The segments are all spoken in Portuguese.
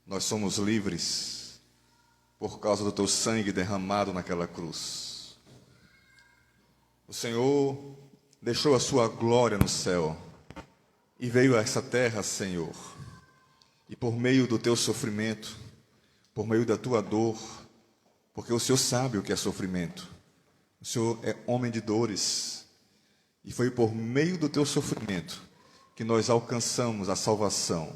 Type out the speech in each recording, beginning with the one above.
Nós somos livres por causa do teu sangue derramado naquela cruz. O Senhor deixou a sua glória no céu e veio a essa terra, Senhor. E por meio do teu sofrimento, por meio da tua dor, porque o Senhor sabe o que é sofrimento. O Senhor é homem de dores. E foi por meio do teu sofrimento que nós alcançamos a salvação,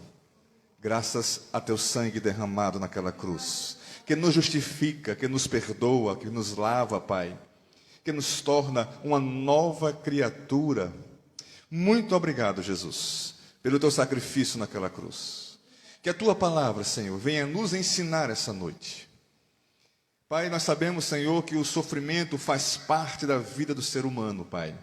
graças a teu sangue derramado naquela cruz, que nos justifica, que nos perdoa, que nos lava, Pai, que nos torna uma nova criatura. Muito obrigado, Jesus, pelo teu sacrifício naquela cruz. Que a tua palavra, Senhor, venha nos ensinar essa noite. Pai, nós sabemos, Senhor, que o sofrimento faz parte da vida do ser humano, Pai.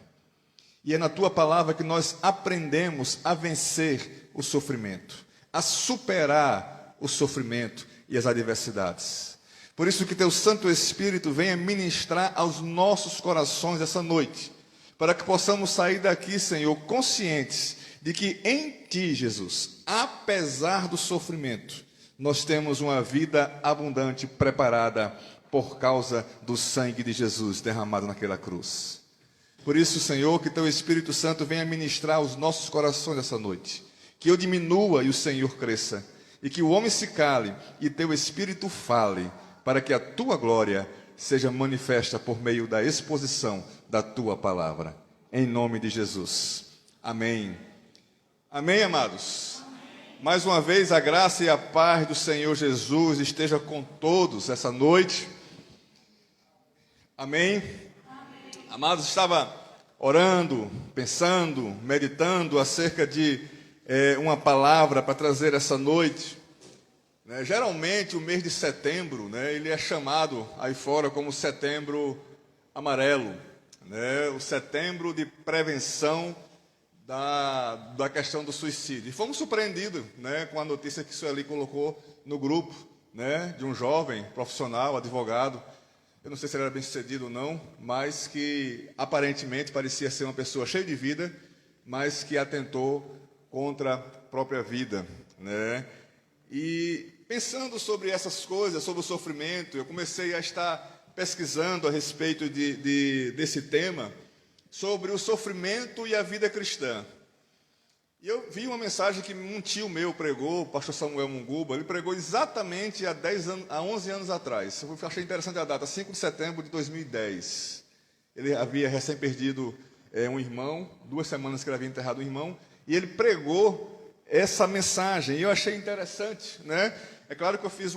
E é na tua palavra que nós aprendemos a vencer o sofrimento, a superar o sofrimento e as adversidades. Por isso que teu Santo Espírito venha ministrar aos nossos corações essa noite, para que possamos sair daqui, Senhor, conscientes de que em ti, Jesus, apesar do sofrimento, nós temos uma vida abundante preparada por causa do sangue de Jesus derramado naquela cruz. Por isso, Senhor, que teu Espírito Santo venha ministrar aos nossos corações essa noite. Que eu diminua e o Senhor cresça. E que o homem se cale e teu Espírito fale, para que a tua glória seja manifesta por meio da exposição da tua palavra. Em nome de Jesus. Amém. Amém, amados? Amém. Mais uma vez, a graça e a paz do Senhor Jesus esteja com todos essa noite. Amém? Amados, estava orando, pensando, meditando acerca de uma palavra para trazer essa noite. Geralmente o mês de setembro, ele é chamado aí fora como setembro amarelo, o setembro de prevenção da questão do suicídio. E fomos surpreendidos com a notícia que o senhor ali colocou no grupo, de um jovem profissional, advogado. Eu não sei se ele era bem sucedido ou não, mas que aparentemente parecia ser uma pessoa cheia de vida, mas que atentou contra a própria vida. E pensando sobre essas coisas, sobre o sofrimento, eu comecei a estar pesquisando a respeito desse tema, sobre o sofrimento e a vida cristã. E eu vi uma mensagem que um tio meu pregou, o pastor Samuel Munguba. Ele pregou exatamente há 11 anos atrás. Eu achei interessante a data, 5 de setembro de 2010. Ele havia recém perdido um irmão, 2 semanas que ele havia enterrado um irmão, e ele pregou essa mensagem, e eu achei interessante. É claro que eu fiz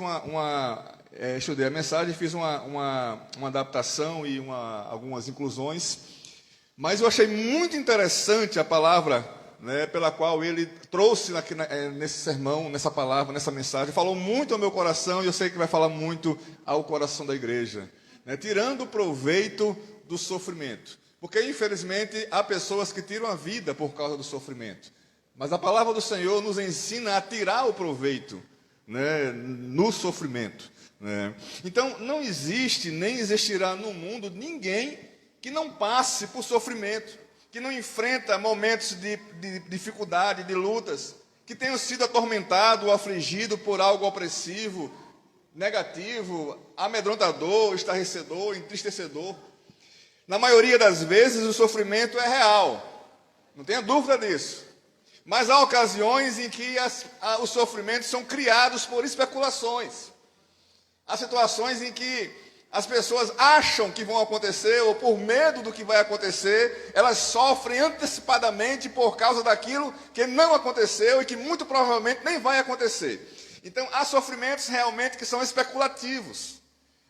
estudei a mensagem, fiz uma adaptação e algumas inclusões, mas eu achei muito interessante a palavra pela qual ele trouxe nesse sermão, nessa palavra, nessa mensagem. Falou muito ao meu coração, e eu sei que vai falar muito ao coração da igreja, tirando proveito do sofrimento, porque infelizmente há pessoas que tiram a vida por causa do sofrimento, mas a palavra do Senhor nos ensina a tirar o proveito no sofrimento. Então não existe, nem existirá no mundo ninguém que não passe por sofrimento, que não enfrenta momentos de dificuldade, de lutas, que tenham sido atormentado ou afligido por algo opressivo, negativo, amedrontador, estarrecedor, entristecedor. Na maioria das vezes o sofrimento é real, não tenha dúvida disso. Mas há ocasiões em que os sofrimentos são criados por especulações. Há situações em que as pessoas acham que vão acontecer, ou por medo do que vai acontecer, elas sofrem antecipadamente por causa daquilo que não aconteceu e que muito provavelmente nem vai acontecer. Então, há sofrimentos realmente que são especulativos.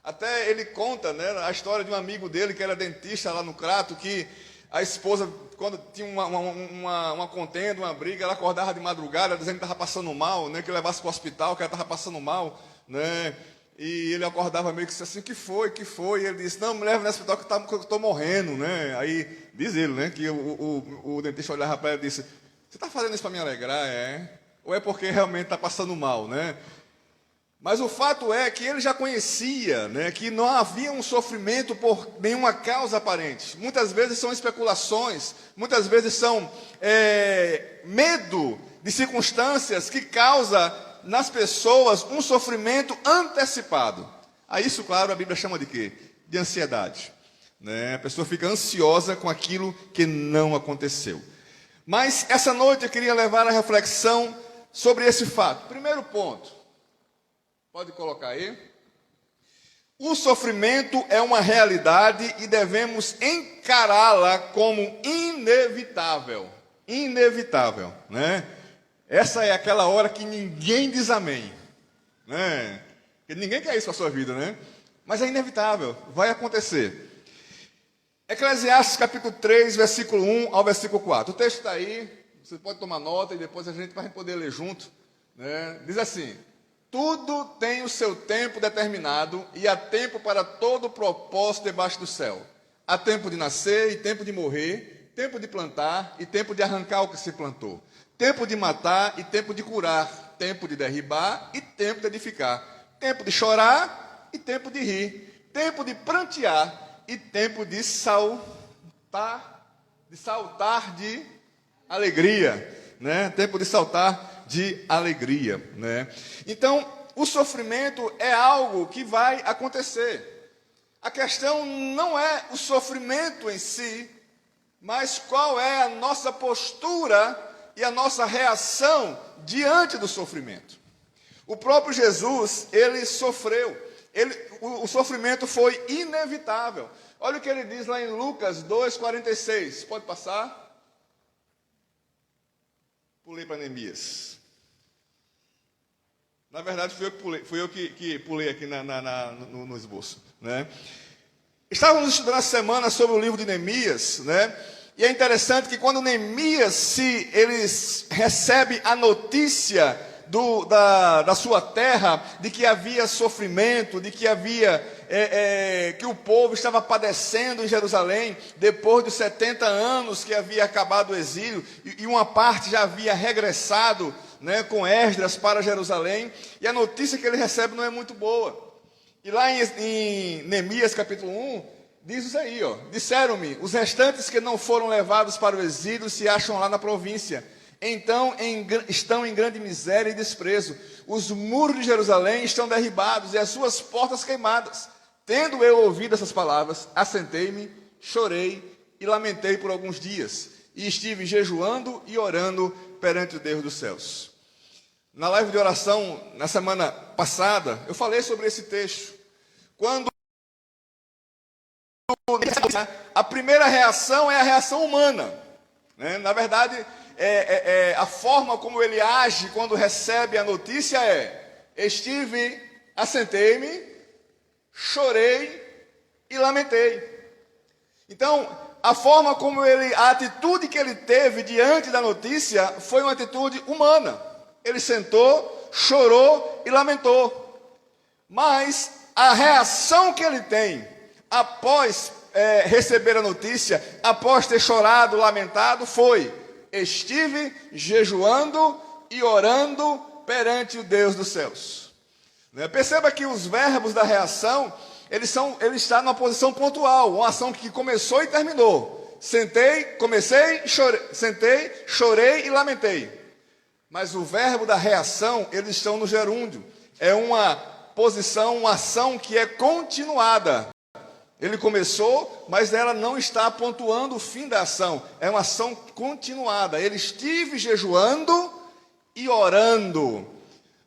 Até ele conta a história de um amigo dele que era dentista lá no Crato, que a esposa, quando tinha uma contenda, uma briga, ela acordava de madrugada dizendo que estava passando mal, que levasse para o hospital, que ela estava passando mal, E ele acordava meio que assim, que foi? E ele disse, não, me leva no hospital que eu estou morrendo, Aí diz ele, que o dentista olhava para ele e disse, você está fazendo isso para me alegrar, Ou é porque realmente está passando mal, Mas o fato é que ele já conhecia, que não havia um sofrimento por nenhuma causa aparente. Muitas vezes são especulações, muitas vezes são medo de circunstâncias que causa nas pessoas um sofrimento antecipado. A isso, claro, a Bíblia chama de quê? De ansiedade. Né? A pessoa fica ansiosa com aquilo que não aconteceu. Mas essa noite eu queria levar a reflexão sobre esse fato. Primeiro ponto, pode colocar aí. O sofrimento é uma realidade e devemos encará-la como inevitável. Inevitável, né? Essa é aquela hora que ninguém diz amém, né? Porque ninguém quer isso para a sua vida, né? Mas é inevitável, vai acontecer. Eclesiastes capítulo 3, versículo 1 ao versículo 4. O texto está aí, você pode tomar nota e depois a gente vai poder ler junto, né? Diz assim: tudo tem o seu tempo determinado e há tempo para todo propósito debaixo do céu. Há tempo de nascer e tempo de morrer, tempo de plantar e tempo de arrancar o que se plantou. Tempo de matar e tempo de curar, tempo de derribar e tempo de edificar, tempo de chorar e tempo de rir, tempo de prantear e tempo de saltar de alegria, né? Tempo de saltar de alegria, né? Então, o sofrimento é algo que vai acontecer. A questão não é o sofrimento em si, mas qual é a nossa postura e a nossa reação diante do sofrimento. O próprio Jesus, ele sofreu. O sofrimento foi inevitável. Olha o que ele diz lá em Lucas 2,46. Pode passar? Pulei para Neemias. Na verdade, fui eu que pulei aqui no esboço, né? Estávamos estudando essa semana sobre o livro de Neemias, né? E é interessante que quando Neemias ele recebe a notícia da sua terra, de que havia sofrimento, de que havia que o povo estava padecendo em Jerusalém, depois de 70 anos que havia acabado o exílio, e uma parte já havia regressado, né, com Esdras para Jerusalém, e a notícia que ele recebe não é muito boa. E lá em Neemias capítulo 1, diz isso aí, ó: disseram-me, os restantes que não foram levados para o exílio se acham lá na província. Então estão em grande miséria e desprezo. Os muros de Jerusalém estão derribados e as suas portas queimadas. Tendo eu ouvido essas palavras, assentei-me, chorei e lamentei por alguns dias. E estive jejuando e orando perante o Deus dos céus. Na live de oração, na semana passada, eu falei sobre esse texto. Quando a primeira reação é a reação humana, né? Na verdade, a forma como ele age quando recebe a notícia assentei-me, chorei e lamentei. Então, a atitude que ele teve diante da notícia foi uma atitude humana. Ele sentou, chorou e lamentou. Mas a reação que ele tem após receber a notícia, após ter chorado, lamentado, foi: estive jejuando e orando perante o Deus dos céus. Perceba que os verbos da reação, ele está numa posição pontual, uma ação que começou e terminou. Sentei, chorei e lamentei. Mas o verbo da reação, eles estão no gerúndio. É uma posição, uma ação que é continuada. Ele começou, mas ela não está pontuando o fim da ação. É uma ação continuada. Ele estive jejuando e orando.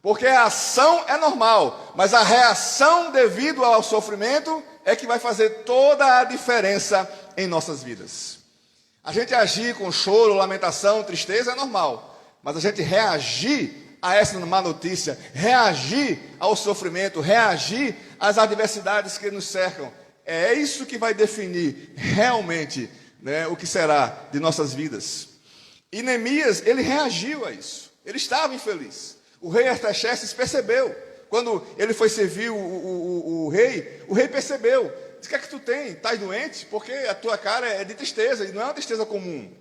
Porque a ação é normal, mas a reação devido ao sofrimento é que vai fazer toda a diferença em nossas vidas. A gente agir com choro, lamentação, tristeza é normal. Mas a gente reagir a essa má notícia, reagir ao sofrimento, reagir às adversidades que nos cercam, é isso que vai definir realmente, né, o que será de nossas vidas. E Neemias, ele reagiu a isso. Ele estava infeliz. O rei Artaxerxes percebeu. Quando ele foi servir o rei percebeu. Diz: o que é que tu tem? Estás doente? Porque a tua cara é de tristeza, e não é uma tristeza comum.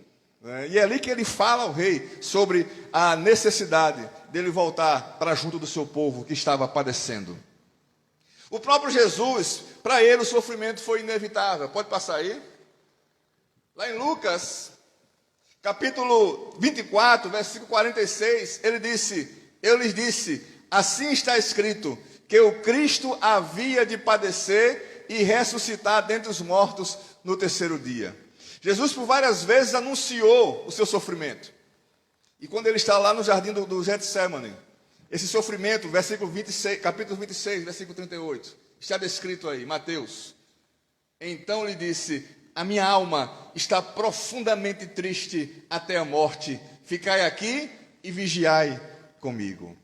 E é ali que ele fala ao rei sobre a necessidade dele voltar para junto do seu povo que estava padecendo. O próprio Jesus, para ele o sofrimento foi inevitável. Pode passar aí? Lá em Lucas, capítulo 24, versículo 46, ele disse: eu lhes disse, assim está escrito, que o Cristo havia de padecer e ressuscitar dentre os mortos no terceiro dia. Jesus por várias vezes anunciou o seu sofrimento. E quando ele está lá no jardim do Getsemane, esse sofrimento, capítulo 26, versículo 38, está descrito aí, Mateus. Então lhe disse, a minha alma está profundamente triste até a morte. Ficai aqui e vigiai comigo.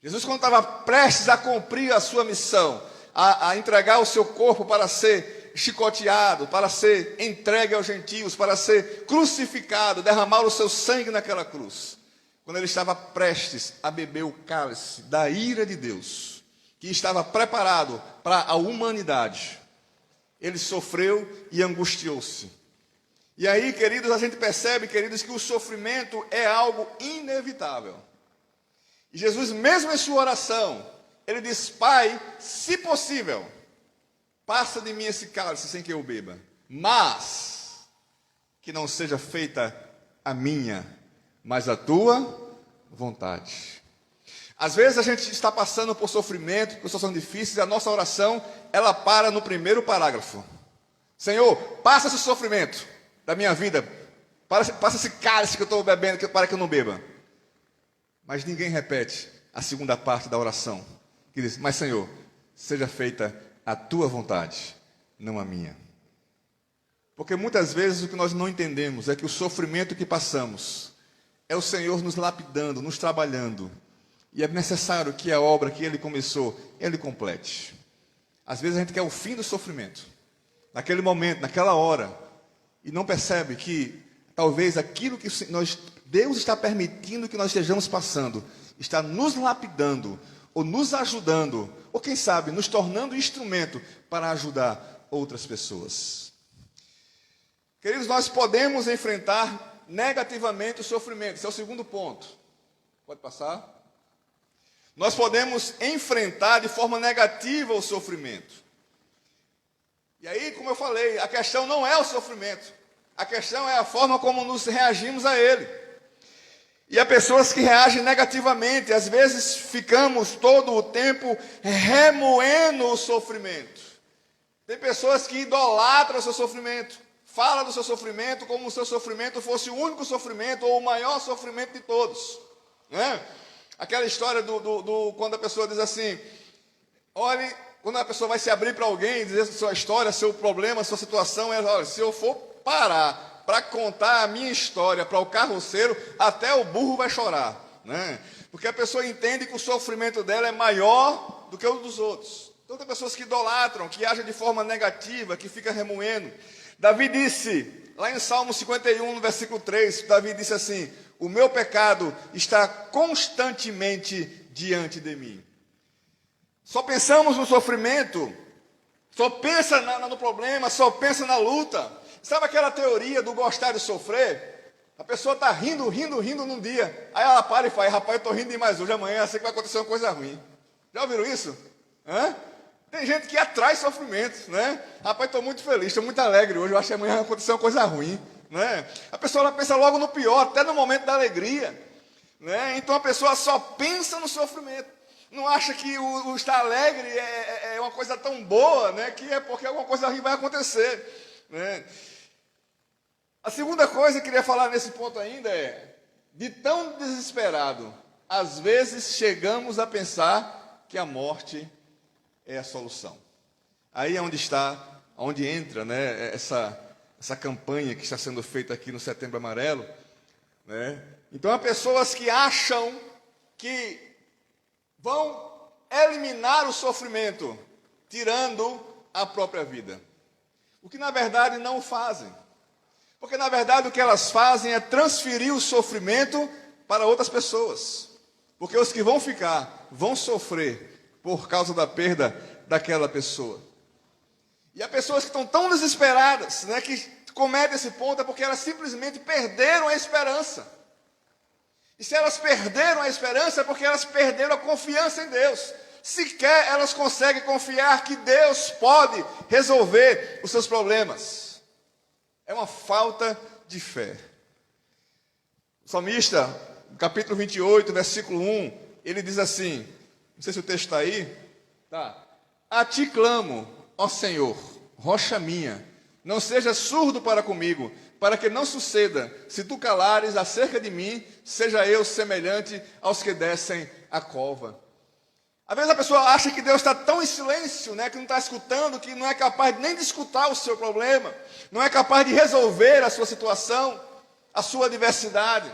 Jesus, quando estava prestes a cumprir a sua missão, a entregar o seu corpo para ser chicoteado, para ser entregue aos gentios, para ser crucificado, derramar o seu sangue naquela cruz, quando ele estava prestes a beber o cálice da ira de Deus, que estava preparado para a humanidade, ele sofreu e angustiou-se. E aí, queridos, a gente percebe, queridos, que o sofrimento é algo inevitável. E Jesus, mesmo em sua oração, ele diz, Pai, se possível, passa de mim esse cálice sem que eu beba, mas que não seja feita a minha, mas a tua vontade. Às vezes a gente está passando por sofrimento, por situações difíceis, e a nossa oração, ela para no primeiro parágrafo. Senhor, passa esse sofrimento da minha vida, passa esse cálice que eu estou bebendo, para que eu não beba. Mas ninguém repete a segunda parte da oração, que diz, mas Senhor, seja feita a tua vontade, não a minha. Porque muitas vezes o que nós não entendemos é que o sofrimento que passamos é o Senhor nos lapidando, nos trabalhando. E é necessário que a obra que Ele começou, Ele complete. Às vezes a gente quer o fim do sofrimento, naquele momento, naquela hora, e não percebe que talvez aquilo que Deus está permitindo que nós estejamos passando, está nos lapidando, ou nos ajudando, ou quem sabe, nos tornando instrumento para ajudar outras pessoas. Queridos, nós podemos enfrentar negativamente o sofrimento. Esse é o segundo ponto. Pode passar? Nós podemos enfrentar de forma negativa o sofrimento. E aí, como eu falei, a questão não é o sofrimento. A questão é a forma como nos reagimos a ele. E há pessoas que reagem negativamente. Às vezes ficamos todo o tempo remoendo o sofrimento. Tem pessoas que idolatram o seu sofrimento. Fala do seu sofrimento como se o seu sofrimento fosse o único sofrimento ou o maior sofrimento de todos. Né? Aquela história quando a pessoa diz assim, olhe, quando a pessoa vai se abrir para alguém, dizer a sua história, seu problema, sua situação, ela olha, se eu for parar para contar a minha história para o carroceiro, até o burro vai chorar. Né? Porque a pessoa entende que o sofrimento dela é maior do que o dos outros. Então tem pessoas que idolatram, que agem de forma negativa, que ficam remoendo. Davi disse, lá em Salmo 51, no versículo 3, Davi disse assim, o meu pecado está constantemente diante de mim. Só pensamos no sofrimento, só pensa no problema, só pensa na luta. Sabe aquela teoria do gostar de sofrer? A pessoa está rindo num dia, aí ela para e fala, rapaz, eu estou rindo demais hoje, amanhã eu sei que vai acontecer uma coisa ruim. Já ouviram isso? Tem gente que atrai sofrimento, né? Rapaz, estou muito feliz, estou muito alegre hoje, eu acho que amanhã vai acontecer uma coisa ruim, né? A pessoa ela pensa logo no pior, até no momento da alegria, né? Então a pessoa só pensa no sofrimento, não acha que o estar alegre é uma coisa tão boa, né? Que é porque alguma coisa ruim vai acontecer, né? A segunda coisa que eu queria falar nesse ponto ainda é, de tão desesperado, às vezes chegamos a pensar que a morte é a solução. Aí é onde entra, né, essa campanha que está sendo feita aqui no Setembro Amarelo. Né? Então há pessoas que acham que vão eliminar o sofrimento, tirando a própria vida. O que na verdade não fazem. Porque na verdade o que elas fazem é transferir o sofrimento para outras pessoas. Porque os que vão ficar, vão sofrer por causa da perda daquela pessoa. E há pessoas que estão tão desesperadas, né, que cometem esse ponto, é porque elas simplesmente perderam a esperança. E se elas perderam a esperança, é porque elas perderam a confiança em Deus. Sequer elas conseguem confiar que Deus pode resolver os seus problemas. É uma falta de fé. O salmista, no capítulo 28, versículo 1, ele diz assim, não sei se o texto está aí, tá. A ti clamo, ó Senhor, rocha minha, não sejas surdo para comigo, para que não suceda, se tu calares acerca de mim, seja eu semelhante aos que descem a cova. Às vezes a pessoa acha que Deus está tão em silêncio, né, que não está escutando, que não é capaz nem de escutar o seu problema, não é capaz de resolver a sua situação, a sua adversidade.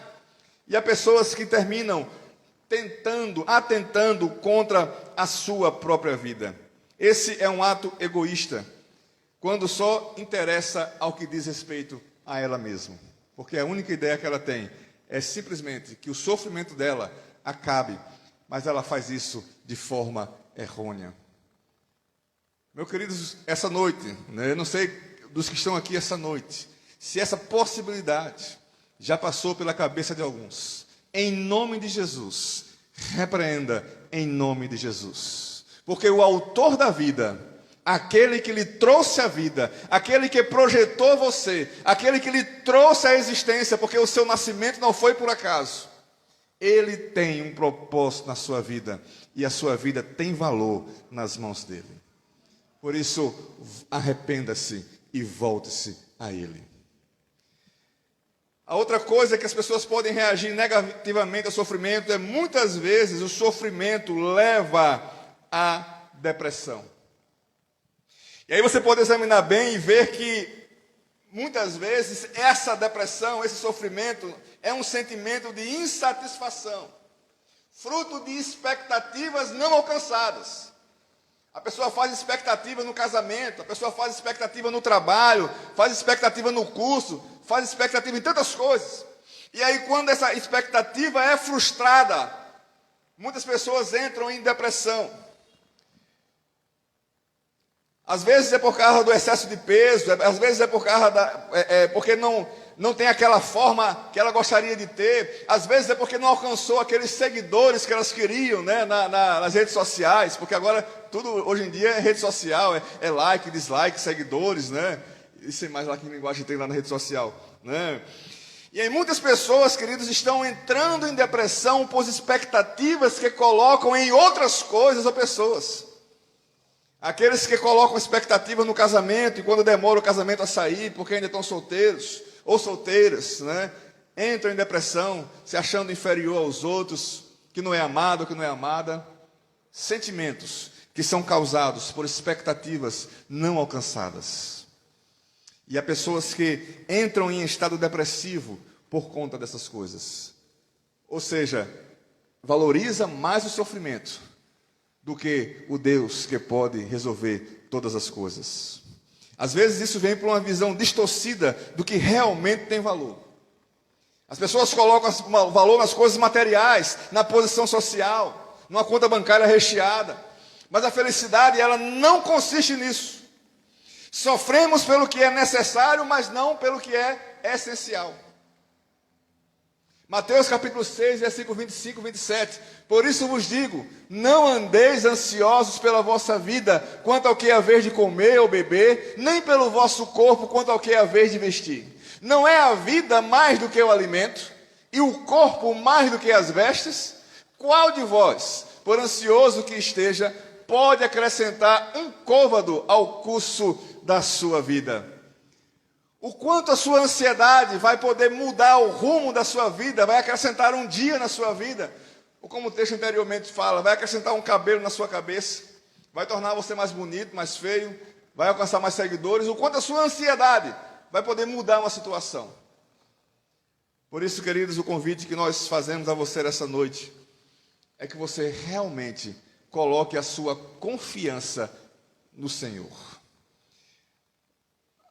E há pessoas que terminam atentando contra a sua própria vida. Esse é um ato egoísta, quando só interessa ao que diz respeito a ela mesma. Porque a única ideia que ela tem é simplesmente que o sofrimento dela acabe, mas ela faz isso de forma errônea. Meus queridos, essa noite, né, eu não sei dos que estão aqui essa noite, se essa possibilidade já passou pela cabeça de alguns. Em nome de Jesus, repreenda em nome de Jesus. Porque o autor da vida, aquele que lhe trouxe a vida, aquele que projetou você, aquele que lhe trouxe a existência, porque o seu nascimento não foi por acaso, ele tem um propósito na sua vida, e a sua vida tem valor nas mãos dele. Por isso, arrependa-se e volte-se a ele. A outra coisa que as pessoas podem reagir negativamente ao sofrimento é, muitas vezes, o sofrimento leva à depressão. E aí você pode examinar bem e ver que, muitas vezes, essa depressão, esse sofrimento, é um sentimento de insatisfação, fruto de expectativas não alcançadas. A pessoa faz expectativa no casamento, a pessoa faz expectativa no trabalho, faz expectativa no curso, faz expectativa em tantas coisas. E aí, quando essa expectativa é frustrada, muitas pessoas entram em depressão. Às vezes é por causa do excesso de peso, às vezes é por causa porque não tem aquela forma que ela gostaria de ter, às vezes é porque não alcançou aqueles seguidores que elas queriam, né, nas redes sociais, porque agora tudo hoje em dia é rede social, é like, dislike, seguidores, né? E sei mais lá que linguagem tem lá na rede social, né? E aí muitas pessoas, queridos, estão entrando em depressão por expectativas que colocam em outras coisas ou pessoas. Aqueles que colocam expectativa no casamento e quando demora o casamento a sair, porque ainda estão solteiros ou solteiras, né, entram em depressão, se achando inferior aos outros, que não é amado, que não é amada. Sentimentos que são causados por expectativas não alcançadas. E há pessoas que entram em estado depressivo por conta dessas coisas. Ou seja, valoriza mais o sofrimento do que o Deus que pode resolver todas as coisas. Às vezes isso vem por uma visão distorcida do que realmente tem valor. As pessoas colocam valor nas coisas materiais, na posição social, numa conta bancária recheada. Mas a felicidade, ela não consiste nisso. Sofremos pelo que é necessário, mas não pelo que é essencial. Mateus capítulo 6, versículo 25 e 27. Por isso vos digo, não andeis ansiosos pela vossa vida, quanto ao que é haver de comer ou beber, nem pelo vosso corpo, quanto ao que é haver de vestir. Não é a vida mais do que o alimento, e o corpo mais do que as vestes? Qual de vós, por ansioso que esteja, pode acrescentar um côvado ao curso da sua vida? O quanto a sua ansiedade vai poder mudar o rumo da sua vida, vai acrescentar um dia na sua vida, ou como o texto anteriormente fala, vai acrescentar um cabelo na sua cabeça, vai tornar você mais bonito, mais feio, vai alcançar mais seguidores. O quanto a sua ansiedade vai poder mudar uma situação. Por isso, queridos, o convite que nós fazemos a você essa noite é que você realmente coloque a sua confiança no Senhor.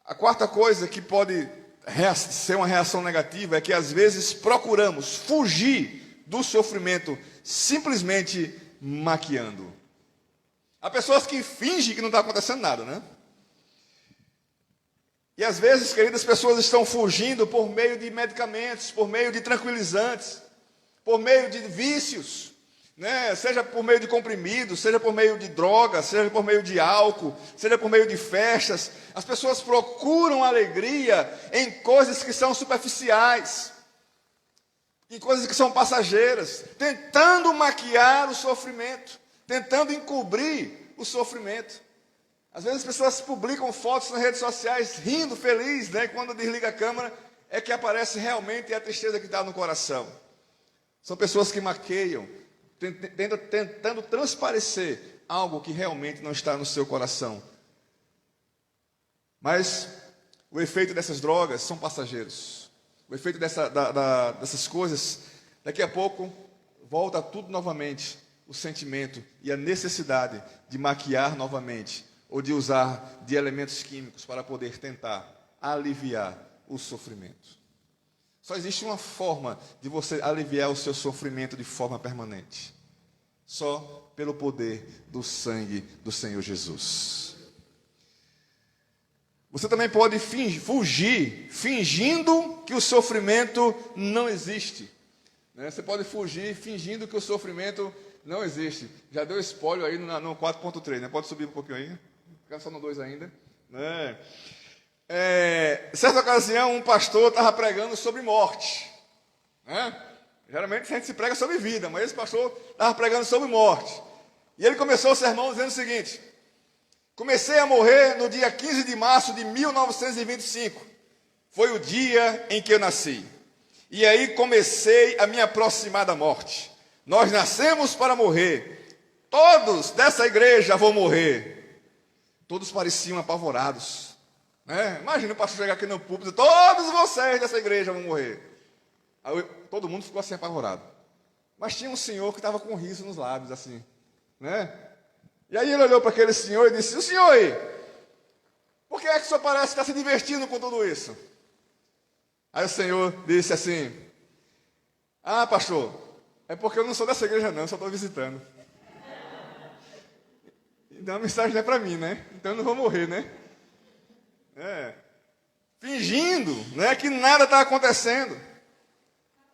A quarta coisa que pode ser uma reação negativa é que às vezes procuramos fugir do sofrimento simplesmente maquiando. Há pessoas que fingem que não está acontecendo nada, né? E às vezes, queridas, pessoas estão fugindo por meio de medicamentos, por meio de tranquilizantes, por meio de vícios, né? Seja por meio de comprimidos, seja por meio de drogas, seja por meio de álcool, seja por meio de festas. As pessoas procuram alegria em coisas que são superficiais. em coisas que são passageiras, tentando maquiar o sofrimento, tentando encobrir o sofrimento. Às vezes as pessoas publicam fotos nas redes sociais rindo, feliz, né? E quando desliga a câmera é que aparece realmente a tristeza que está no coração. São pessoas que maqueiam, tentando transparecer algo que realmente não está no seu coração. Mas o efeito dessas drogas são passageiros. O efeito dessas coisas, daqui a pouco, volta tudo novamente, o sentimento e a necessidade de maquiar novamente, ou de usar de elementos químicos para poder tentar aliviar o sofrimento. Só existe uma forma de você aliviar o seu sofrimento de forma permanente. Só pelo poder do sangue do Senhor Jesus. Você também pode fugir fingindo que o sofrimento não existe. Você pode fugir fingindo que o sofrimento não existe. Já deu spoiler aí no 4.3, né? Pode subir um pouquinho aí. Ficar só no 2 ainda. Certa ocasião, um pastor estava pregando sobre morte. Geralmente a gente se prega sobre vida, mas esse pastor estava pregando sobre morte. E ele começou o sermão dizendo o seguinte: comecei a morrer no dia 15 de março de 1925. Foi o dia em que eu nasci. E aí comecei a me aproximar da morte. Nós nascemos para morrer. Todos dessa igreja vão morrer. Todos pareciam apavorados. Imagina o pastor chegar aqui no púlpito e dizer: todos vocês dessa igreja vão morrer. Aí todo mundo ficou assim apavorado. Mas tinha um senhor que estava com um riso nos lábios, assim. E aí ele olhou para aquele senhor e disse: o senhor aí, por que é que o senhor parece estar se divertindo com tudo isso? Aí o senhor disse assim: ah, pastor, é porque eu não sou dessa igreja não, eu só estou visitando. Então a mensagem não é para mim, né? Então eu não vou morrer, né? Fingindo, que nada está acontecendo.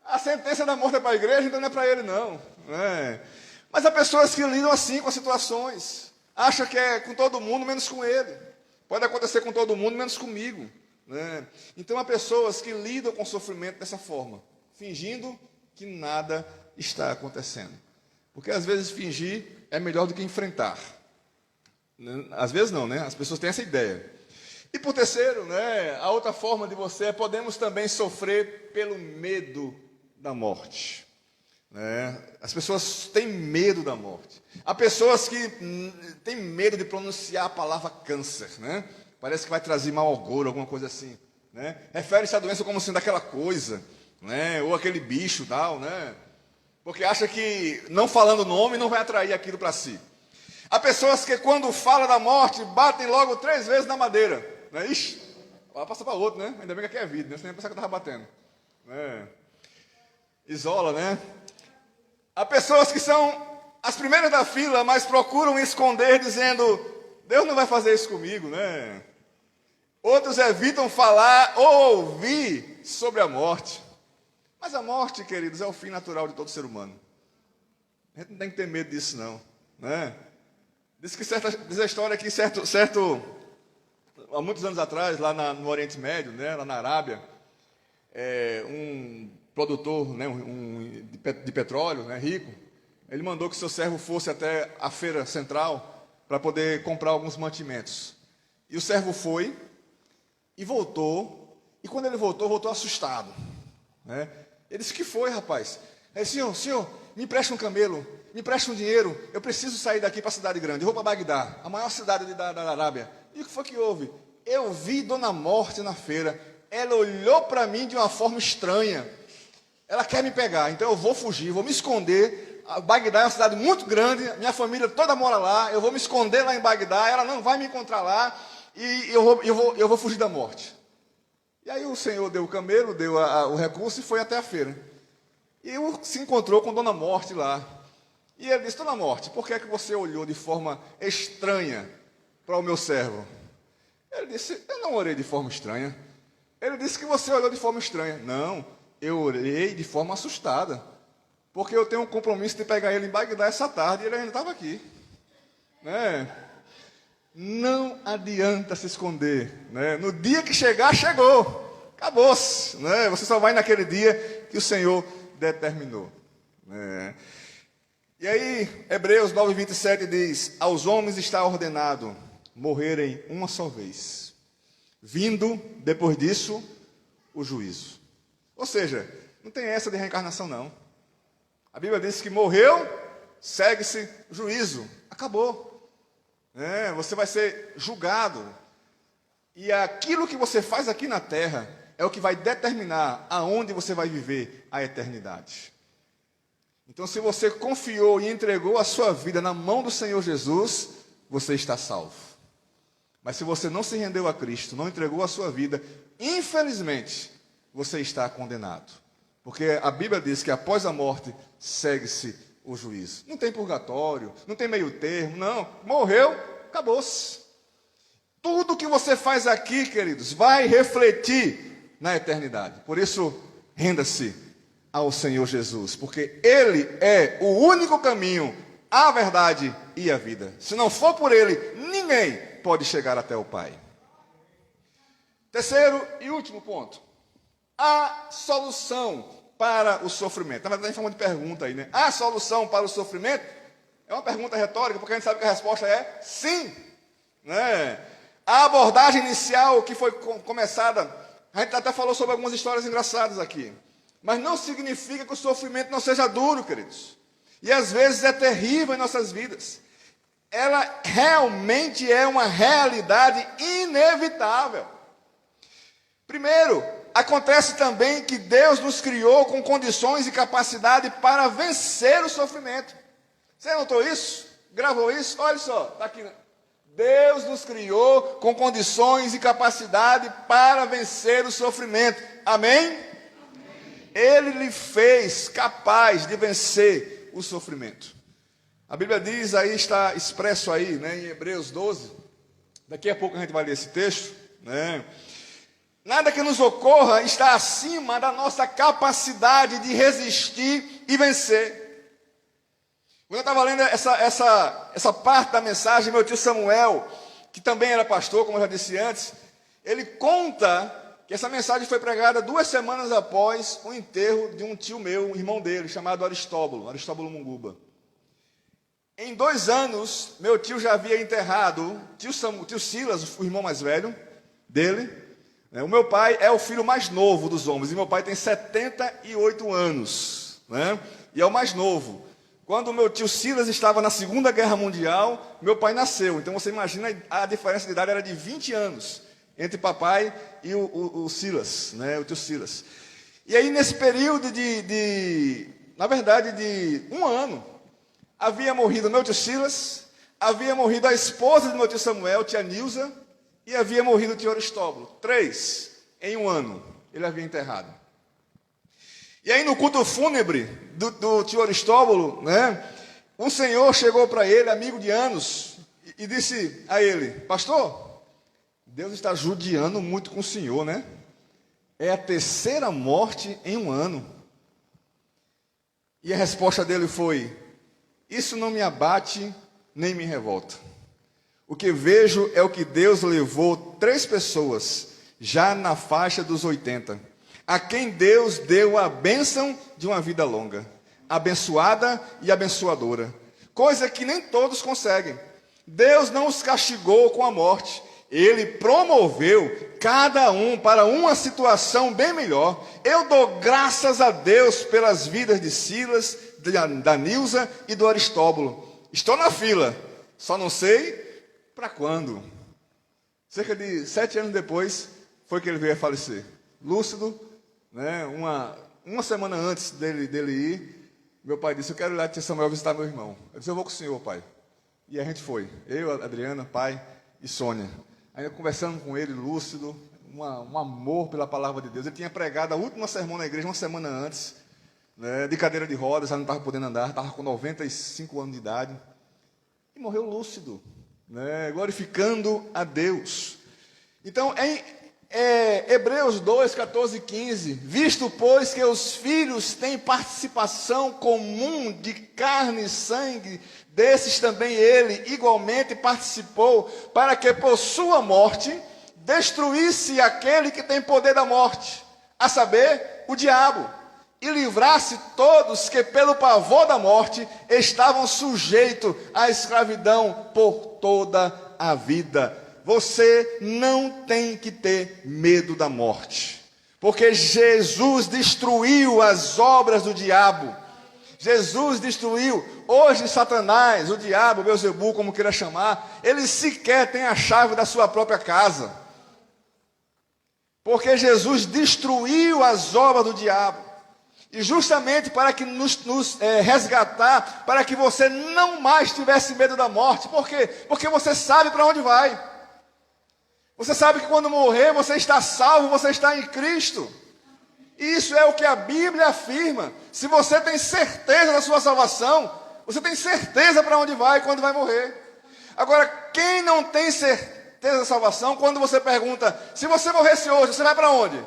A sentença da morte é para a igreja, então não é para ele não. Mas há pessoas que lidam assim com as situações. Acham que é com todo mundo, menos com ele. Pode acontecer com todo mundo, menos comigo. Então há pessoas que lidam com o sofrimento dessa forma, fingindo que nada está acontecendo. Porque às vezes fingir é melhor do que enfrentar. Às vezes não, As pessoas têm essa ideia. E por terceiro, a outra forma de você podemos também sofrer pelo medo da morte. As pessoas têm medo da morte. Há pessoas que têm medo de pronunciar a palavra câncer, Parece que vai trazer mau agouro, alguma coisa assim, Refere-se à doença como sendo aquela coisa, Ou aquele bicho, tal, Porque acha que não falando o nome não vai atrair aquilo para si. Há pessoas que quando fala da morte batem logo 3 vezes na madeira, Ixi, vai passar para outro, Ainda bem que aqui é vida, Você nem pensar que eu estava batendo, Isola, Há pessoas que são as primeiras da fila, mas procuram esconder, dizendo: Deus não vai fazer isso comigo, Outros evitam falar ou ouvir sobre a morte. Mas a morte, queridos, é o fim natural de todo ser humano. A gente não tem que ter medo disso, não. Diz a história que há muitos anos atrás, lá no Oriente Médio, lá na Arábia, um produtor de petróleo, rico, ele mandou que seu servo fosse até a feira central para poder comprar alguns mantimentos. E o servo foi e voltou, e quando ele voltou assustado. Ele disse: o que foi, rapaz? Ele disse: senhor, me empresta um camelo, me empresta um dinheiro, eu preciso sair daqui para a cidade grande, eu vou para Bagdá, a maior cidade da Arábia. E o que foi que houve? Eu vi Dona Morte na feira, ela olhou para mim de uma forma estranha, ela quer me pegar, então eu vou fugir, vou me esconder. Bagdá é uma cidade muito grande, minha família toda mora lá, eu vou me esconder lá em Bagdá, ela não vai me encontrar lá, e eu vou fugir da morte. E aí o senhor deu o camelo, deu o recurso e foi até a feira. E se encontrou com Dona Morte lá. E ele disse: Dona Morte, por que é que você olhou de forma estranha para o meu servo? Ele disse: eu não orei de forma estranha. Ele disse que você olhou de forma estranha. Não, eu orei de forma assustada, porque eu tenho um compromisso de pegar ele em Bagdá essa tarde e ele ainda estava aqui. Não adianta se esconder. No dia que chegar, chegou. Acabou-se. Você só vai naquele dia que o Senhor determinou. E aí, Hebreus 9:27 diz: aos homens está ordenado morrerem uma só vez, vindo, depois disso, o juízo. Ou seja, não tem essa de reencarnação, não. A Bíblia diz que morreu, segue-se o juízo. Acabou. Você vai ser julgado. E aquilo que você faz aqui na terra é o que vai determinar aonde você vai viver a eternidade. Então, se você confiou e entregou a sua vida na mão do Senhor Jesus, você está salvo. Mas se você não se rendeu a Cristo, não entregou a sua vida, infelizmente, você está condenado. Porque a Bíblia diz que após a morte, segue-se o juízo. Não tem purgatório, não tem meio termo, não. Morreu, acabou-se. Tudo que você faz aqui, queridos, vai refletir na eternidade. Por isso, renda-se ao Senhor Jesus, porque Ele é o único caminho, a verdade e a vida. Se não for por Ele, ninguém pode chegar até o Pai. Terceiro e último ponto. A solução para o sofrimento. Na verdade, em forma de pergunta aí, né? A solução para o sofrimento é uma pergunta retórica, porque a gente sabe que a resposta é sim. A abordagem inicial que foi começada, a gente até falou sobre algumas histórias engraçadas aqui. Mas não significa que o sofrimento não seja duro, queridos. E às vezes é terrível em nossas vidas. Ela realmente é uma realidade inevitável. Primeiro, acontece também que Deus nos criou com condições e capacidade para vencer o sofrimento. Você notou isso? Gravou isso? Olha só, está aqui. Deus nos criou com condições e capacidade para vencer o sofrimento. Amém? Ele lhe fez capaz de vencer o sofrimento. A Bíblia diz, aí está expresso aí, em Hebreus 12. Daqui a pouco a gente vai ler esse texto. Nada que nos ocorra está acima da nossa capacidade de resistir e vencer. Quando eu estava lendo essa parte da mensagem, meu tio Samuel, que também era pastor, como eu já disse antes, ele conta que essa mensagem foi pregada 2 semanas após o enterro de um tio meu, um irmão dele, chamado Aristóbulo Munguba. Em 2 anos, meu tio já havia enterrado o tio Silas, o irmão mais velho dele. O meu pai é o filho mais novo dos homens, e meu pai tem 78 anos, e é o mais novo. Quando o meu tio Silas estava na Segunda Guerra Mundial, meu pai nasceu. Então você imagina, a diferença de idade era de 20 anos entre papai e o Silas, o tio Silas. E aí nesse período na verdade de 1 ano, havia morrido meu tio Silas, havia morrido a esposa do meu tio Samuel, tia Nilza, e havia morrido o tio Aristóbulo. 3 em 1 ano ele havia enterrado. E aí no culto fúnebre do tio Aristóbulo, um senhor chegou para ele, amigo de anos, e disse a ele: pastor, Deus está judiando muito com o senhor, É a 3ª morte em 1 ano. E a resposta dele foi: isso não me abate nem me revolta. O que vejo é o que Deus levou 3 pessoas, já na faixa dos 80, a quem Deus deu a bênção de uma vida longa, abençoada e abençoadora, coisa que nem todos conseguem. Deus não os castigou com a morte, Ele promoveu cada um para uma situação bem melhor. Eu dou graças a Deus pelas vidas de Silas, da Nilza e do Aristóbulo. Estou na fila, só não sei para quando. Cerca de 7 anos depois, foi que ele veio a falecer. Lúcido, uma semana antes dele ir, meu pai disse: eu quero ir lá tia Samuel visitar meu irmão. Eu disse: eu vou com o senhor, pai. E a gente foi. Eu, Adriana, pai e Sônia. Aí conversando com ele, lúcido, um amor pela palavra de Deus. Ele tinha pregado a última sermão na igreja 1 semana antes, de cadeira de rodas, já não estava podendo andar, estava com 95 anos de idade. E morreu lúcido, glorificando a Deus. Então, em Hebreus 2, 14 e 15, visto, pois, que os filhos têm participação comum de carne e sangue, desses também ele igualmente participou, para que por sua morte destruísse aquele que tem poder da morte, a saber, o diabo, e livrasse todos que, pelo pavor da morte, estavam sujeitos à escravidão por toda a vida. Você não tem que ter medo da morte, porque Jesus destruiu as obras do diabo. Jesus destruiu. Hoje Satanás, o diabo, Beelzebul, como queira chamar, ele sequer tem a chave da sua própria casa, porque Jesus destruiu as obras do diabo. E justamente para que nos resgatar, para que você não mais tivesse medo da morte. Por quê? Porque você sabe para onde vai. Você sabe que quando morrer, você está salvo, você está em Cristo. Isso é o que a Bíblia afirma. Se você tem certeza da sua salvação, você tem certeza para onde vai quando vai morrer. Agora, quem não tem certeza da salvação, quando você pergunta, se você morresse hoje, você vai para onde?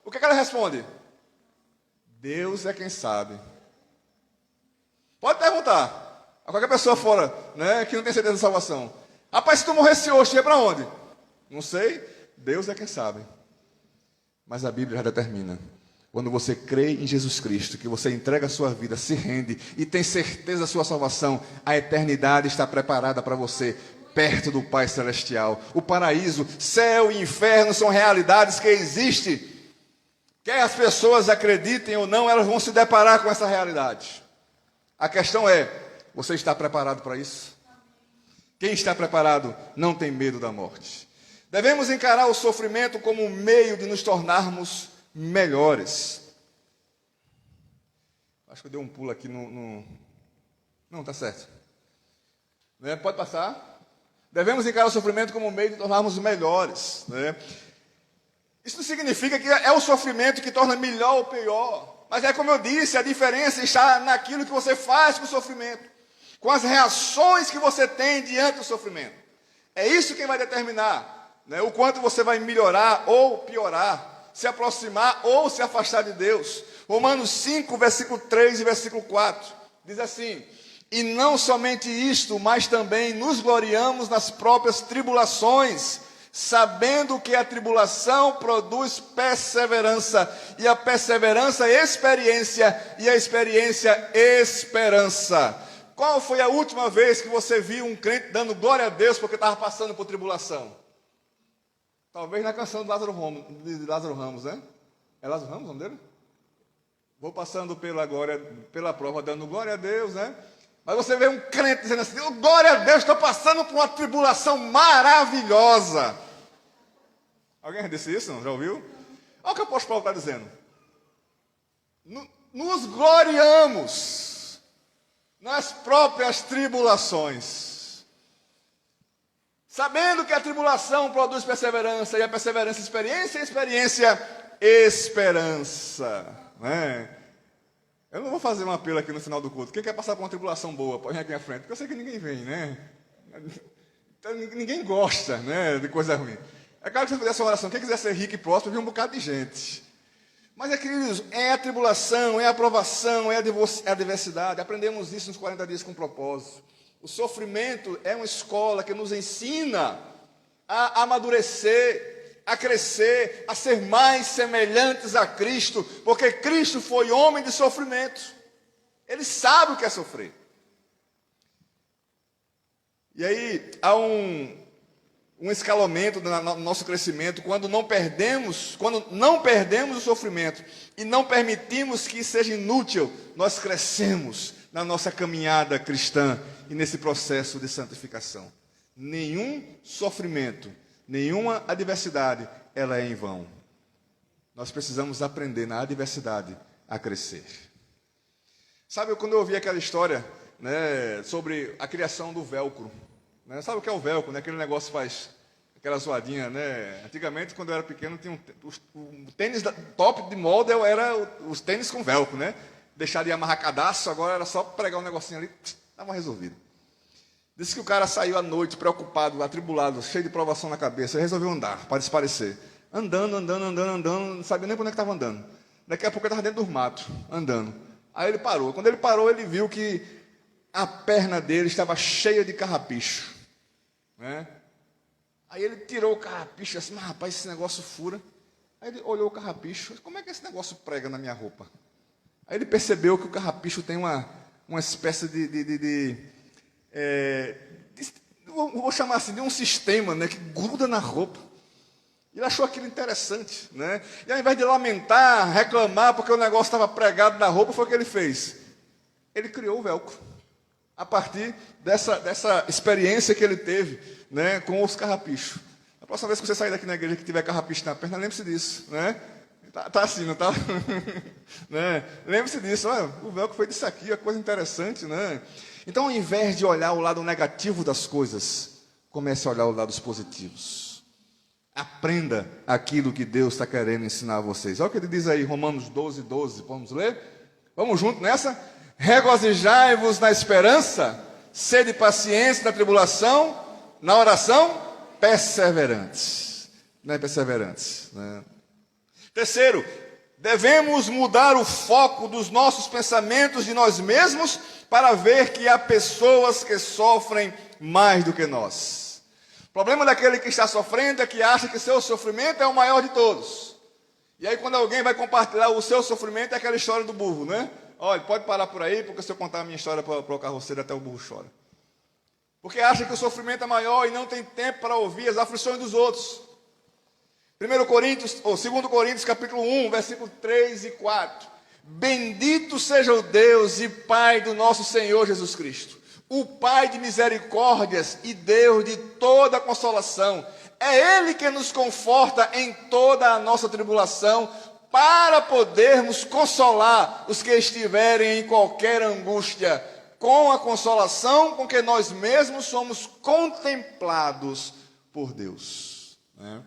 O que ela responde? Deus é quem sabe. Pode perguntar a qualquer pessoa fora, né, que não tem certeza da salvação. Rapaz, se tu morresse hoje, tu ia para onde? Não sei, Deus é quem sabe. Mas a Bíblia já determina. Quando você crê em Jesus Cristo, que você entrega a sua vida, se rende e tem certeza da sua salvação, a eternidade está preparada para você, perto do Pai Celestial. O paraíso, céu e inferno são realidades que existem. Quer as pessoas acreditem ou não, elas vão se deparar com essa realidade. A questão é, você está preparado para isso? Quem está preparado não tem medo da morte. Devemos encarar o sofrimento como um meio de nos tornarmos melhores. Acho que eu dei um pulo aqui no... Não, está certo. Né? Pode passar. Devemos encarar o sofrimento como um meio de tornarmos melhores. Né? Isso não significa que é o sofrimento que torna melhor ou pior. Mas é como eu disse, a diferença está naquilo que você faz com o sofrimento. Com as reações que você tem diante do sofrimento. É isso que vai determinar, né, o quanto você vai melhorar ou piorar. Se aproximar ou se afastar de Deus. Romanos 5, versículo 3 e versículo 4. Diz assim: e não somente isto, mas também nos gloriamos nas próprias tribulações, sabendo que a tribulação produz perseverança, e a perseverança experiência, e a experiência esperança. Qual foi a última vez que você viu um crente dando glória a Deus porque estava passando por tribulação? Talvez na canção de Lázaro Ramos, né? É Lázaro Ramos o nome dele? Vou passando pela prova, dando glória a Deus, né? Mas você vê um crente dizendo assim, oh, glória a Deus, estou passando por uma tribulação maravilhosa. Alguém já disse isso? Não? Já ouviu? Olha o que o apóstolo Paulo está dizendo. Nos gloriamos nas próprias tribulações, sabendo que a tribulação produz perseverança, e a perseverança experiência, e a experiência esperança. Né? Eu não vou fazer um apelo aqui no final do culto. Quem quer passar por uma tribulação boa, pode vir aqui à frente, porque eu sei que ninguém vem, né? Então, ninguém gosta, né, de coisa ruim. É claro que você fazer essa oração, quem quiser ser rico e próspero, vem um bocado de gente. Mas, queridos, é a tribulação, é a provação, é a adversidade. Aprendemos isso nos 40 dias com propósito. O sofrimento é uma escola que nos ensina a amadurecer, a crescer, a ser mais semelhantes a Cristo, porque Cristo foi homem de sofrimento. Ele sabe o que é sofrer. E aí há um escalonamento no nosso crescimento quando não perdemos o sofrimento e não permitimos que seja inútil, nós crescemos na nossa caminhada cristã e nesse processo de santificação. Nenhum sofrimento, nenhuma adversidade, ela é em vão. Nós precisamos aprender na adversidade a crescer. Sabe, quando eu ouvi aquela história, né, sobre a criação do velcro, né? Sabe o que é o velcro, né? Aquele negócio faz aquela zoadinha, né? Antigamente, quando eu era pequeno, tinha o tênis top de moda era os tênis com velcro, né? Deixar de amarrar cadastro, agora era só pregar um negocinho ali, estava resolvido. Disse que o cara saiu à noite preocupado, atribulado, cheio de provação na cabeça, e resolveu andar, para desaparecer. Andando, não sabia nem por onde estava andando. Daqui a pouco ele estava dentro do mato, andando. Aí ele parou. Quando ele parou, ele viu que a perna dele estava cheia de carrapicho. Né? Aí ele tirou o carrapicho assim, mas rapaz, esse negócio fura. Aí ele olhou o carrapicho, como é que esse negócio prega na minha roupa? Aí ele percebeu que o carrapicho tem uma espécie vou chamar assim, de um sistema, né, que gruda na roupa. Ele achou aquilo interessante, né? E ao invés de lamentar, reclamar, porque o negócio estava pregado na roupa, foi o que ele fez. Ele criou o velcro. A partir dessa experiência que ele teve, né, com os carrapichos. A próxima vez que você sair daqui na igreja que tiver carrapicho na perna, lembre-se disso, né? Tá assim, não tá? Né? Lembre-se disso, olha, o velcro foi disso aqui, é coisa interessante, né? Então, ao invés de olhar o lado negativo das coisas, comece a olhar os lados positivos. Aprenda aquilo que Deus está querendo ensinar a vocês. Olha o que ele diz aí, Romanos 12, 12. Vamos ler? Vamos junto nessa? Regozijai-vos na esperança, sede pacientes na tribulação, na oração, perseverantes. Não é perseverantes, né? Terceiro, devemos mudar o foco dos nossos pensamentos de nós mesmos para ver que há pessoas que sofrem mais do que nós. O problema daquele que está sofrendo é que acha que seu sofrimento é o maior de todos. E aí quando alguém vai compartilhar o seu sofrimento, é aquela história do burro, né? Olha, pode parar por aí, porque se eu contar a minha história para o carroceiro, até o burro chora. Porque acha que o sofrimento é maior e não tem tempo para ouvir as aflições dos outros. 2 Coríntios, capítulo 1, versículo 3 e 4. Bendito seja o Deus e Pai do nosso Senhor Jesus Cristo, o Pai de misericórdias e Deus de toda consolação. É Ele que nos conforta em toda a nossa tribulação, para podermos consolar os que estiverem em qualquer angústia, com a consolação com que nós mesmos somos contemplados por Deus, né?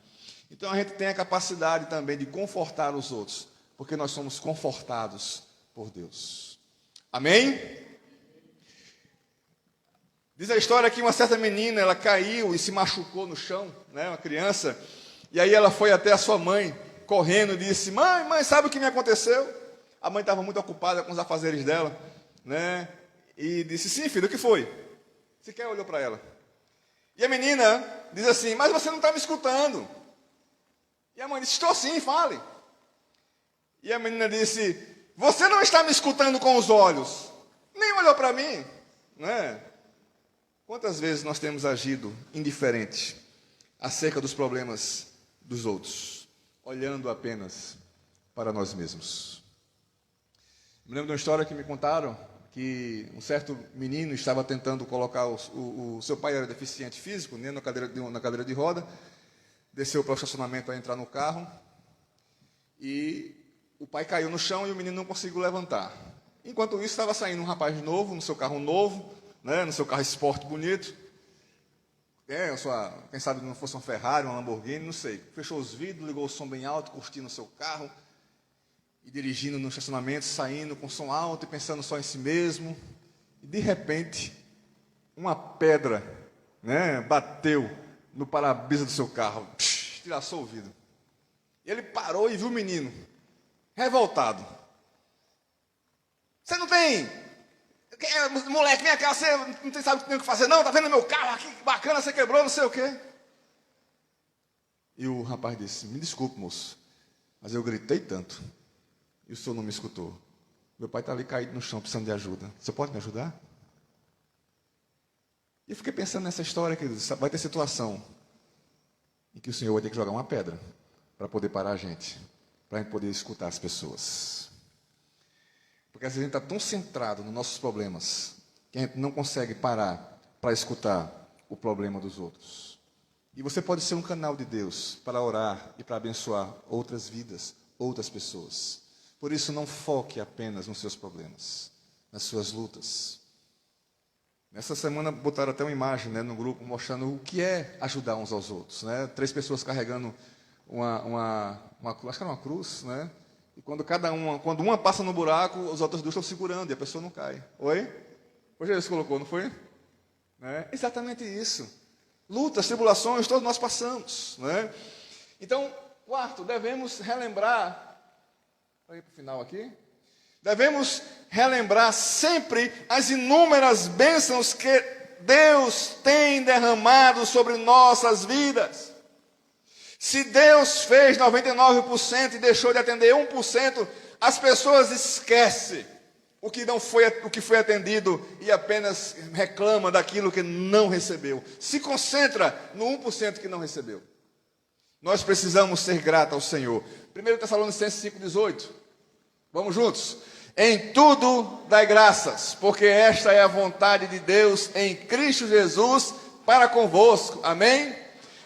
Então a gente tem a capacidade também de confortar os outros, porque nós somos confortados por Deus. Amém? Diz a história que uma certa menina, ela caiu e se machucou no chão, né, uma criança, e aí ela foi até a sua mãe, correndo, e disse: mãe, sabe o que me aconteceu? A mãe estava muito ocupada com os afazeres dela, né, e disse: sim, filho, o que foi? Sequer olhou para ela. E a menina diz assim: mas você não está me escutando. E a mãe disse: estou sim, fale. E a menina disse: você não está me escutando com os olhos, nem olhou para mim, né? Quantas vezes nós temos agido indiferente acerca dos problemas dos outros, olhando apenas para nós mesmos? Me lembro de uma história que me contaram, que um certo menino estava tentando colocar o seu pai era deficiente físico, né, na cadeira de roda, desceu para o estacionamento para entrar no carro, e o pai caiu no chão e o menino não conseguiu levantar. Enquanto isso, estava saindo um rapaz novo, no seu carro novo, né, no seu carro esporte bonito, quem sabe não fosse uma Ferrari, uma Lamborghini, não sei. Fechou os vidros, ligou o som bem alto, curtindo o seu carro, e dirigindo no estacionamento, saindo com som alto e pensando só em si mesmo. E de repente, uma pedra, né, bateu no para-brisa do seu carro, tiraçou o vidro. E ele parou e viu o menino, revoltado. Você não tem... moleque, vem cá, você não sabe o que fazer não? Tá vendo meu carro aqui, que bacana, você quebrou, não sei o quê. E o rapaz disse: me desculpe, moço, mas eu gritei tanto e o senhor não me escutou. Meu pai está ali caído no chão, precisando de ajuda. Você pode me ajudar? E eu fiquei pensando nessa história, queridos. Vai ter situação em que o Senhor vai ter que jogar uma pedra para poder parar a gente, para a gente poder escutar as pessoas. Porque às vezes a gente está tão centrado nos nossos problemas que a gente não consegue parar para escutar o problema dos outros. E você pode ser um canal de Deus para orar e para abençoar outras vidas, outras pessoas. Por isso, não foque apenas nos seus problemas, nas suas lutas. Nessa semana botaram até uma imagem, né, no grupo mostrando o que é ajudar uns aos outros, né? 3 pessoas carregando acho que era uma cruz, né? E quando uma passa no buraco, os outros 2 estão segurando e a pessoa não cai. Oi? Foi Jesus colocou, não foi? Né? Exatamente isso. Lutas, tribulações, todos nós passamos, né? Então, quarto, devemos relembrar, para ir para o final aqui, devemos relembrar sempre as inúmeras bênçãos que Deus tem derramado sobre nossas vidas. Se Deus fez 99% e deixou de atender 1% As pessoas esquecem o que foi atendido e apenas reclama daquilo que não recebeu. Se concentra no 1% que não recebeu. Nós precisamos ser gratos ao Senhor. 1 Tessalonicenses 5,18. Vamos juntos? Em tudo dai graças, porque esta é a vontade de Deus em Cristo Jesus para convosco. Amém?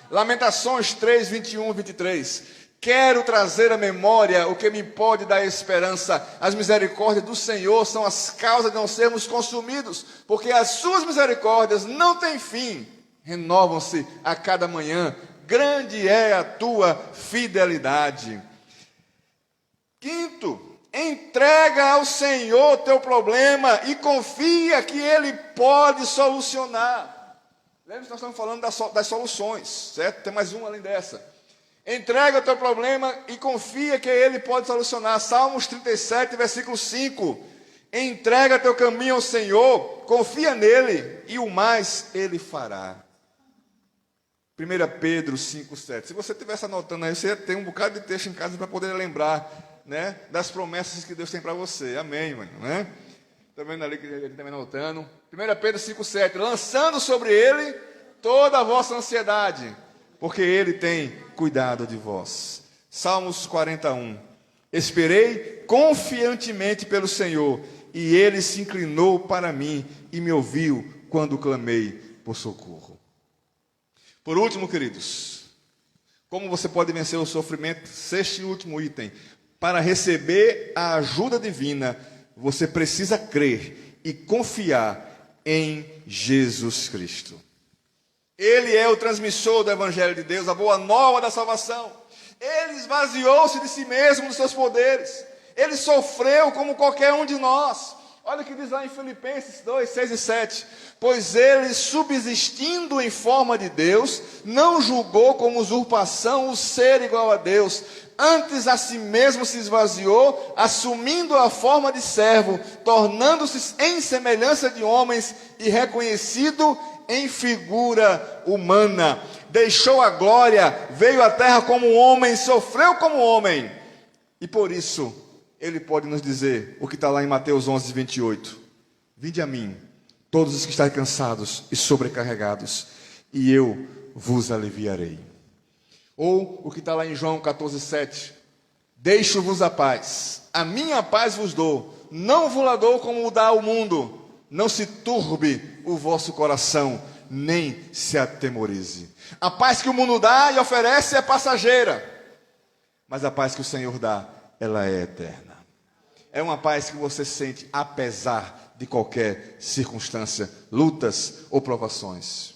Lamentações 3, 21 e 23. Quero trazer à memória o que me pode dar esperança. As misericórdias do Senhor são as causas de não sermos consumidos, porque as suas misericórdias não têm fim, renovam-se a cada manhã. Grande é a tua fidelidade. Quinto, entrega ao Senhor teu problema e confia que Ele pode solucionar. Lembra que nós estamos falando das soluções, certo? Tem mais uma além dessa. Entrega o teu problema e confia que Ele pode solucionar. Salmos 37, versículo 5. Entrega teu caminho ao Senhor, confia nele e o mais Ele fará. 1 Pedro 5, 7. Se você estivesse anotando aí, você ia ter um bocado de texto em casa para poder lembrar, né, das promessas que Deus tem para você. Amém, mano, né? Está vendo ali que ele está anotando. 1 Pedro 5, 7. Lançando sobre Ele toda a vossa ansiedade, porque Ele tem cuidado de vós. Salmos 41. Esperei confiantemente pelo Senhor, e Ele se inclinou para mim e me ouviu quando clamei por socorro. Por último, queridos, como você pode vencer o sofrimento? Sexto e último item. Para receber a ajuda divina, você precisa crer e confiar em Jesus Cristo. Ele é o transmissor do Evangelho de Deus, a boa nova da salvação. Ele esvaziou-se de si mesmo, dos seus poderes. Ele sofreu como qualquer um de nós. Olha o que diz lá em Filipenses 2, 6 e 7. Pois ele, subsistindo em forma de Deus, não julgou como usurpação o ser igual a Deus. Antes a si mesmo se esvaziou, assumindo a forma de servo, tornando-se em semelhança de homens e reconhecido em figura humana. Deixou a glória, veio à terra como homem, sofreu como homem. E por isso, Ele pode nos dizer o que está lá em Mateus 11, 28. Vinde a mim, todos os que estáis cansados e sobrecarregados, e eu vos aliviarei. Ou o que está lá em João 14, 7. Deixo-vos a paz, a minha paz vos dou, não vos la dou como o dá o mundo. Não se turbe o vosso coração, nem se atemorize. A paz que o mundo dá e oferece é passageira, mas a paz que o Senhor dá, ela é eterna. É uma paz que você sente apesar de qualquer circunstância, lutas ou provações.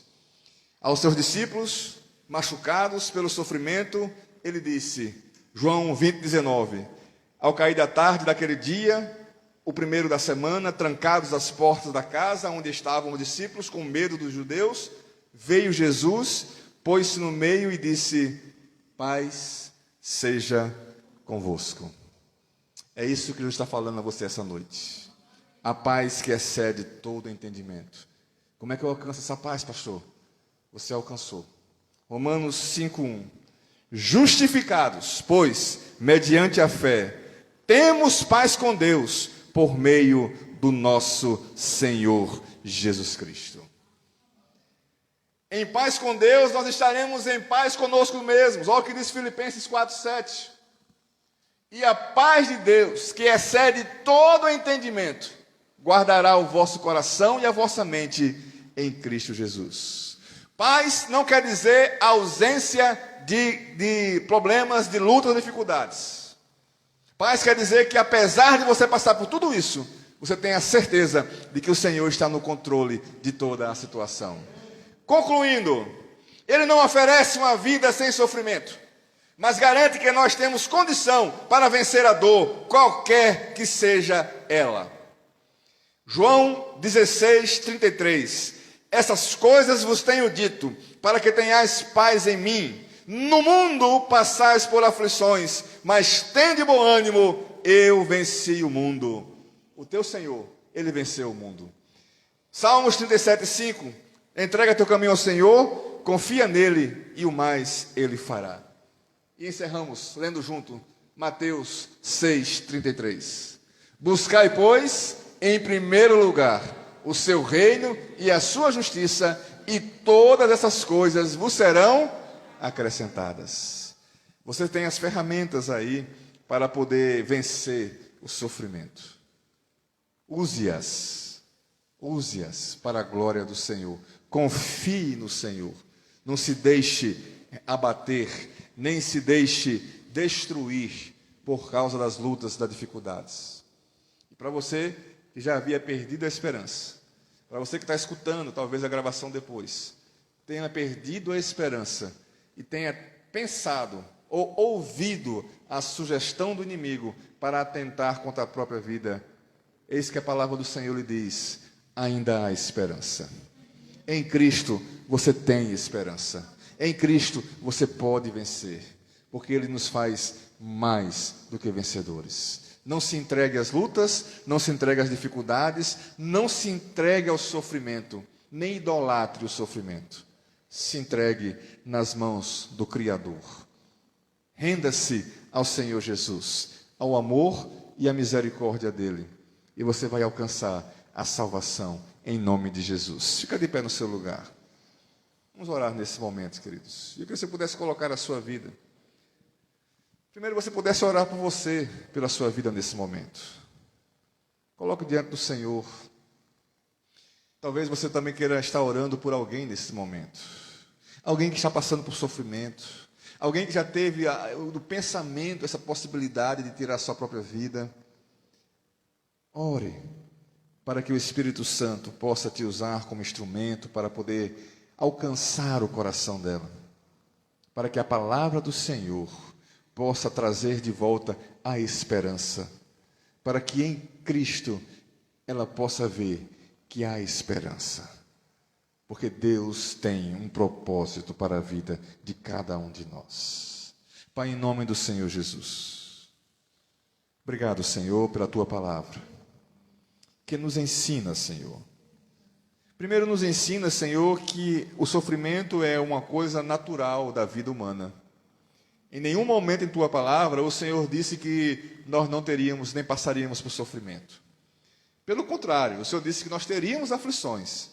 Aos seus discípulos, machucados pelo sofrimento, ele disse, João 20, 19, ao cair da tarde daquele dia, o primeiro da semana, trancados às portas da casa onde estavam os discípulos, com medo dos judeus, veio Jesus, pôs-se no meio e disse, paz seja convosco. É isso que Deus está falando a você essa noite. A paz que excede todo entendimento. Como é que eu alcanço essa paz, pastor? Você alcançou. Romanos 5:1. Justificados, pois, mediante a fé, temos paz com Deus, por meio do nosso Senhor Jesus Cristo. Em paz com Deus, nós estaremos em paz conosco mesmos. Olha o que diz Filipenses 4:7. E a paz de Deus, que excede todo o entendimento, guardará o vosso coração e a vossa mente em Cristo Jesus. Paz não quer dizer ausência de problemas, de lutas, de dificuldades. Paz quer dizer que apesar de você passar por tudo isso, você tem a certeza de que o Senhor está no controle de toda a situação. Concluindo, Ele não oferece uma vida sem sofrimento, mas garante que nós temos condição para vencer a dor, qualquer que seja ela. João 16, 33. Essas coisas vos tenho dito, para que tenhais paz em mim. No mundo passais por aflições, mas tende bom ânimo, eu venci o mundo. O teu Senhor, Ele venceu o mundo. Salmos 37, 5. Entrega teu caminho ao Senhor, confia nele e o mais Ele fará. E encerramos lendo junto Mateus 6:33. Buscai, pois, em primeiro lugar o seu reino e a sua justiça, e todas essas coisas vos serão acrescentadas. Você tem as ferramentas aí para poder vencer o sofrimento. Use-as para a glória do Senhor. Confie no Senhor. Não se deixe abater, nem se deixe destruir por causa das lutas, das dificuldades. E para você que já havia perdido a esperança, para você que está escutando, talvez a gravação depois, tenha perdido a esperança e tenha pensado ou ouvido a sugestão do inimigo para atentar contra a própria vida, eis que a palavra do Senhor lhe diz: ainda há esperança. Em Cristo você tem esperança. Em Cristo você pode vencer, porque Ele nos faz mais do que vencedores. Não se entregue às lutas, não se entregue às dificuldades, não se entregue ao sofrimento, nem idolatre o sofrimento. Se entregue nas mãos do Criador. Renda-se ao Senhor Jesus, ao amor e à misericórdia dEle, e você vai alcançar a salvação em nome de Jesus. Fica de pé no seu lugar. Vamos orar nesse momento, queridos. Eu queria que você pudesse colocar a sua vida. Primeiro você pudesse orar por você, pela sua vida nesse momento. Coloque diante do Senhor. Talvez você também queira estar orando por alguém nesse momento. Alguém que está passando por sofrimento. Alguém que já teve do pensamento essa possibilidade de tirar a sua própria vida. Ore para que o Espírito Santo possa te usar como instrumento para poder alcançar o coração dela. Para que a palavra do Senhor possa trazer de volta a esperança, para que em Cristo ela possa ver que há esperança, porque Deus tem um propósito para a vida de cada um de nós. Pai, em nome do Senhor Jesus, obrigado, Senhor, pela Tua palavra, que nos ensina, Senhor. Primeiro nos ensina, Senhor, que o sofrimento é uma coisa natural da vida humana. Em nenhum momento em Tua palavra, o Senhor disse que nós não teríamos, nem passaríamos por sofrimento. Pelo contrário, o Senhor disse que nós teríamos aflições,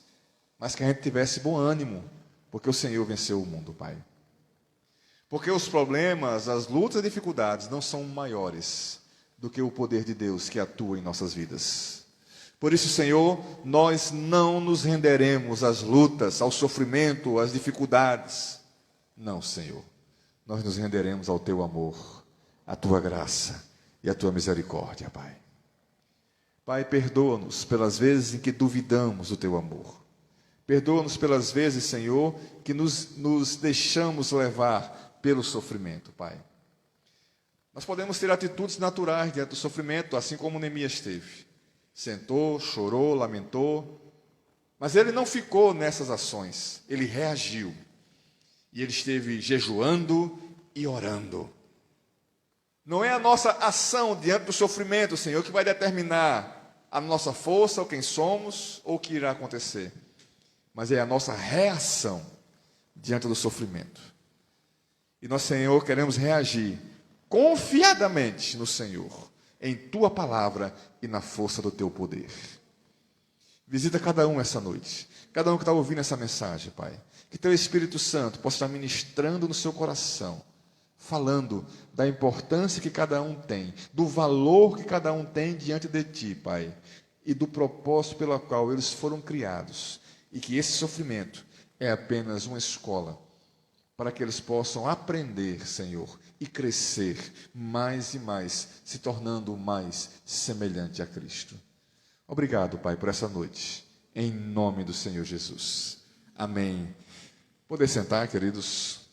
mas que a gente tivesse bom ânimo, porque o Senhor venceu o mundo, Pai. Porque os problemas, as lutas e dificuldades não são maiores do que o poder de Deus que atua em nossas vidas. Por isso, Senhor, nós não nos renderemos às lutas, ao sofrimento, às dificuldades. Não, Senhor. Nós nos renderemos ao Teu amor, à Tua graça e à Tua misericórdia, Pai. Pai, perdoa-nos pelas vezes em que duvidamos do Teu amor. Perdoa-nos pelas vezes, Senhor, que nos deixamos levar pelo sofrimento, Pai. Nós podemos ter atitudes naturais diante do sofrimento, assim como Neemias teve. Sentou, chorou, lamentou, mas ele não ficou nessas ações, ele reagiu. E ele esteve jejuando e orando. Não é a nossa ação diante do sofrimento, Senhor, que vai determinar a nossa força, ou quem somos, ou o que irá acontecer. Mas é a nossa reação diante do sofrimento. E nós, Senhor, queremos reagir confiadamente no Senhor, em Tua palavra e na força do Teu poder. Visita cada um essa noite, cada um que está ouvindo essa mensagem, Pai. Que Teu Espírito Santo possa estar ministrando no seu coração, falando da importância que cada um tem, do valor que cada um tem diante de Ti, Pai, e do propósito pelo qual eles foram criados, e que esse sofrimento é apenas uma escola, para que eles possam aprender, Senhor, e crescer mais e mais, se tornando mais semelhante a Cristo. Obrigado, Pai, por essa noite, em nome do Senhor Jesus. Amém. Poder sentar, queridos.